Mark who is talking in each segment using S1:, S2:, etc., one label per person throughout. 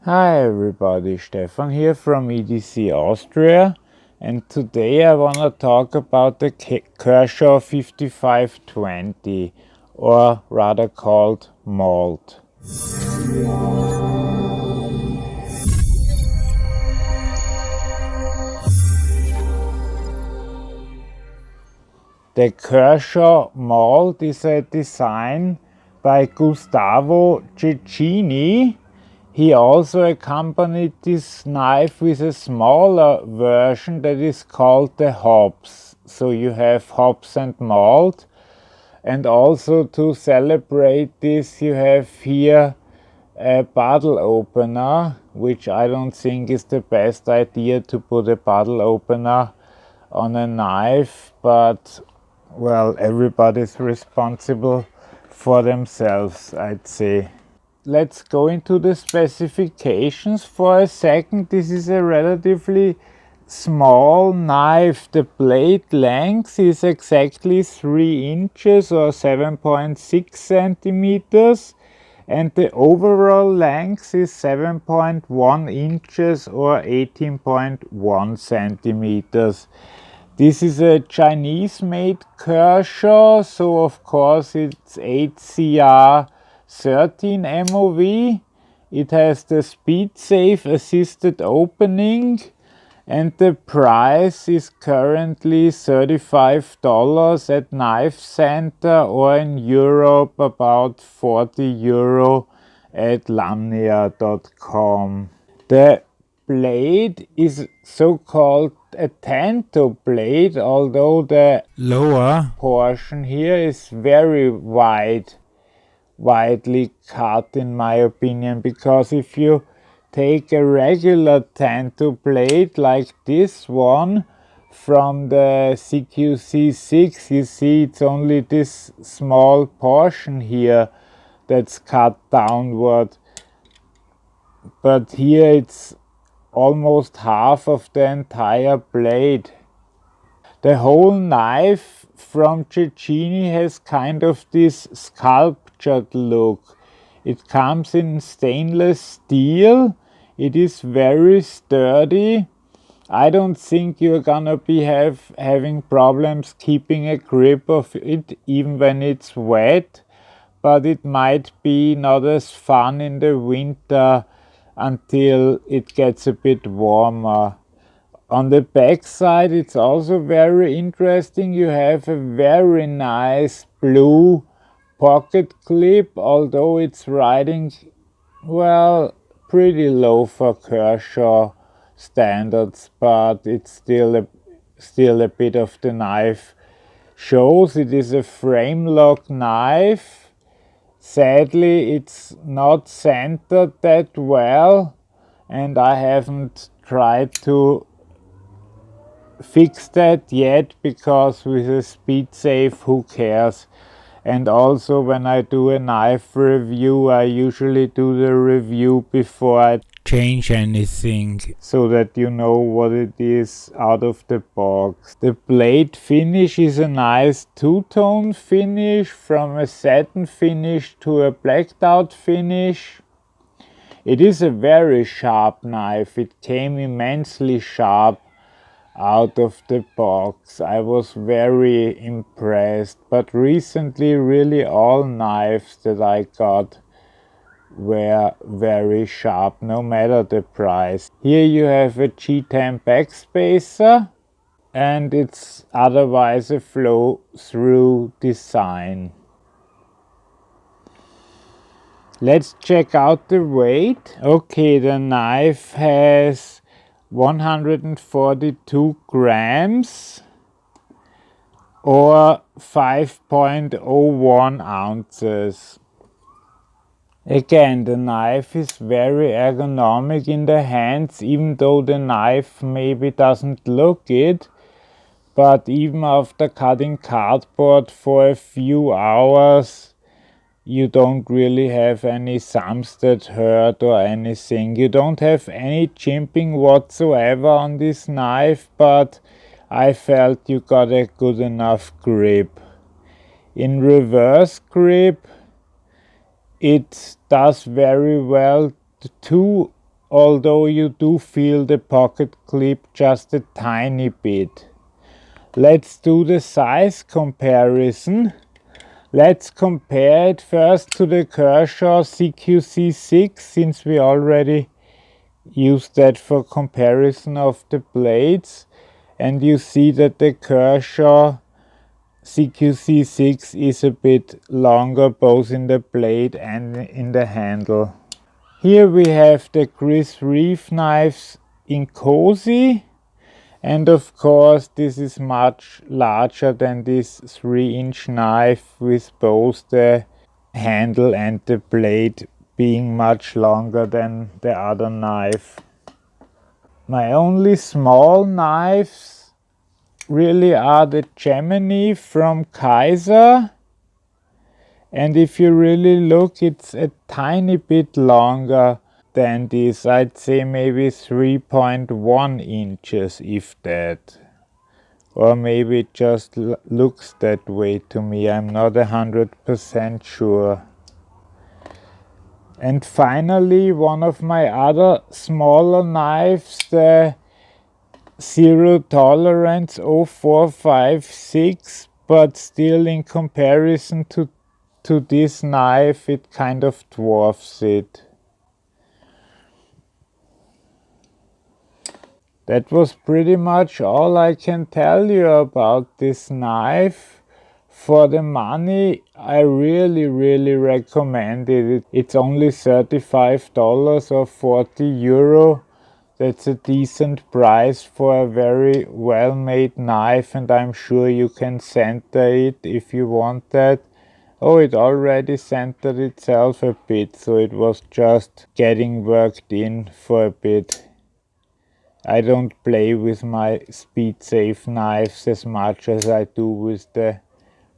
S1: Hi everybody, Stefan here from EDC Austria, and today I want to talk about the Kershaw 5520, or rather called Malt. The Kershaw Malt is a design by Gustavo Cecchini. He also accompanied this knife with a smaller version that is called the hops. So you have hops and malt. And also to celebrate this, you have here a bottle opener, which I don't think is the best idea to put a bottle opener on a knife, but well, everybody's responsible for themselves, I'd say. Let's go into the specifications for a second. This is a relatively small knife. The blade length is exactly 3 inches or 7.6 centimeters, and the overall length is 7.1 inches or 18.1 centimeters. This is a Chinese-made Kershaw, so of course it's HCR 13 MOV. It has the speed safe assisted opening, and the price is currently $35 at Knife Center, or in Europe about €40 at lamnia.com. The blade is so-called a tanto blade, although the lower portion here is very widely cut, in my opinion, because if you take a regular tanto blade like this one from the CQC6, you see it's only this small portion here that's cut downward, but here it's almost half of the entire blade. The whole knife from Cecchini has kind of this sculptured look. It comes in stainless steel. It is very sturdy. I don't think you're gonna be having problems keeping a grip of it even when it's wet, but it might be not as fun in the winter until it gets a bit warmer. On the back side, it's also very interesting. You have a very nice blue pocket clip, although it's riding, well, pretty low for Kershaw standards, but it's still a bit of the knife shows. It is a frame lock knife. Sadly, it's not centered that well, and I haven't tried to fix that yet, because with a speed safe, who cares? And also, when I do a knife review, I usually do the review before I change anything, so that you know what it is out of the box. The blade finish is a nice two-tone finish, from a satin finish to a blacked out finish. It is a very sharp knife. It came immensely sharp out of the box. I was very impressed, but recently really all knives that I got were very sharp, no matter the price. Here you have a G10 backspacer, and it's otherwise a flow-through design. Let's check out the weight. Okay, the knife has 142 grams or 5.01 ounces. Again, the knife is very ergonomic in the hands, even though the knife maybe doesn't look it. But even after cutting cardboard for a few hours, you don't really have any thumbs that hurt or anything. You don't have any jimping whatsoever on this knife, but I felt you got a good enough grip. In reverse grip, it does very well. The two although you do feel the pocket clip just a tiny bit. Let's do the size comparison. Let's compare it first to the Kershaw CQC6, since we already used that for comparison of the blades. And you see that the Kershaw CQC6 is a bit longer both in the blade and in the handle. Here we have the Chris Reeve knives in Cozy, and of course this is much larger than this 3-inch knife, with both the handle and the blade being much longer than the other knife. My only small knives really are the Gemini from Kaiser, and if you really look, it's a tiny bit longer than this. I'd say maybe 3.1 inches, if that. Or maybe it just looks that way to me. I'm not 100% sure. And finally, one of my other smaller knives, the Zero Tolerance 0456, but still in comparison to this knife it kind of dwarfs it. That was pretty much all I can tell you about this knife. For the money, I really recommend it. It's only $35 or 40 euro. That's a decent price for a very well-made knife, and I'm sure you can center it if you want that. Oh, it already centered itself a bit, so it was just getting worked in for a bit. I don't play with my speed safe knives as much as I do with the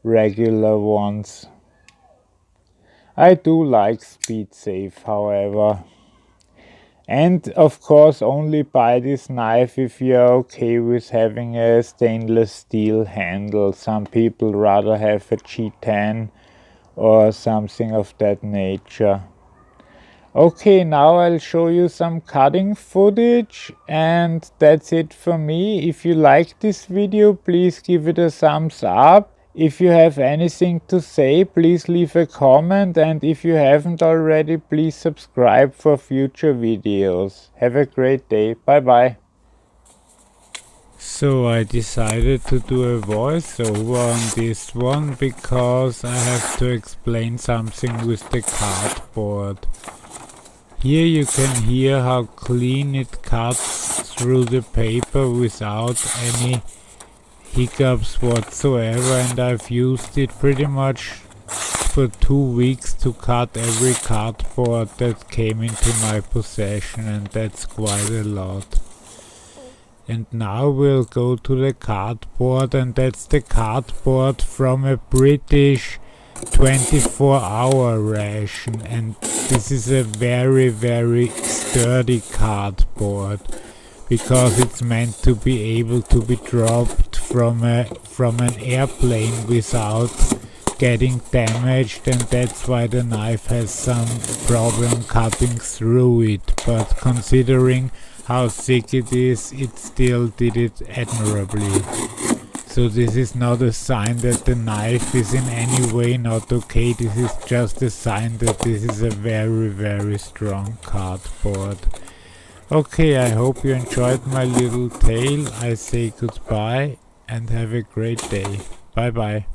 S1: regular ones. I do like speed safe, however. And of course only buy this knife if you're okay with having a stainless steel handle. Some people rather have a G10 or something of that nature. Okay, now I'll show you some cutting footage, and that's it for me. If you like this video, please give it a thumbs up. If you have anything to say, please leave a comment, and if you haven't already, please subscribe for future videos. Have a great day. Bye bye. So I decided to do a voiceover on this one because I have to explain something with the cardboard. Here you can hear how clean it cuts through the paper without any hiccups whatsoever, and I've used it pretty much for 2 weeks to cut every cardboard that came into my possession, and that's quite a lot. And now we'll go to the cardboard, and that's the cardboard from a British 24-hour ration, and this is a very sturdy cardboard because it's meant to be able to be dropped from an airplane without getting damaged, and that's why the knife has some problem cutting through it, but considering how thick it is, it still did it admirably. So this is not a sign that the knife is in any way not okay. This is just a sign that this is a very strong cardboard. Okay, I hope you enjoyed my little tale. I say goodbye and have a great day. Bye bye.